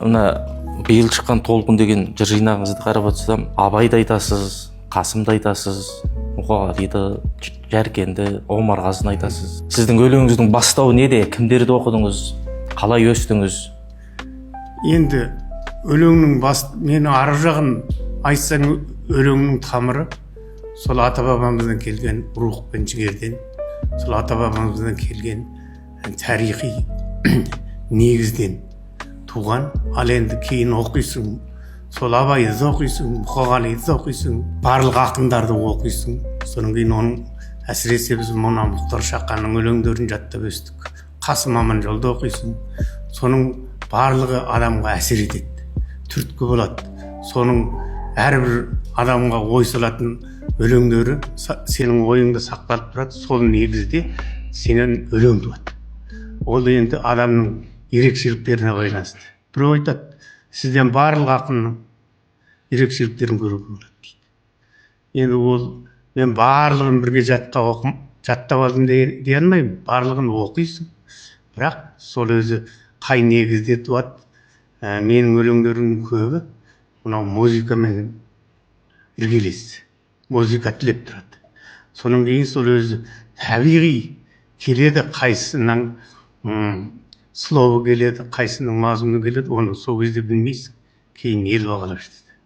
мына биыл шыққан толқын деген жыр жинағыңызды қарап отырсам, Абайды айтасыз, Қасымды айтасыз, Мұқағалиды, Жәркенді, Омарғазыны айтасыз. Сіздің өлеңіңіздің бастауы неде? Кімдерді оқыдыңыз? Қалай өстіңіз? Енді өлеңнің мені арғы жағын айтсаң, өлеңнің тамыры сол ата-бабамыздан келген рух пен жігерден, сол ата-бабамыздан келген тарихи негізден туған. Ал енді кейін оқисың, сол Абайды да оқисың, Мұқағалиды да оқисың, барлық ақындарды оқисың. Содан кейін оның әсіресе біз мына Мұхтар Шаханның өлеңдерін жаттап өстік. Қасым Аманжолды оқисың. Соның барлығы адамға әсер етеді, түрткі болады. Соның әрбір адамға ой салатын өлеңдері сенің ойыңда сақталып тұрады. Сол негізде сенен өлең туады. Ол енді адамның ерекшеліктеріне байланысты. Біреу айтады, сізден барлық ақынның ерекшеліктерін көруге болады дейді. Енді ол мен барлығын бірге жаттап алдым дей алмаймын. Барлығын оқисың. Бірақ сол өзі қай негізде туады. Менің өлеңдерімнің көбі мынау музыкамен іргелес. Музыка тілеп тұрады. Соның кейін сол өзі табиғи келеді, қайсысынан словы келеді, қайсының мазмұны келеді, оны сол кезде білмейсің. Кейін ел бағалап жатады.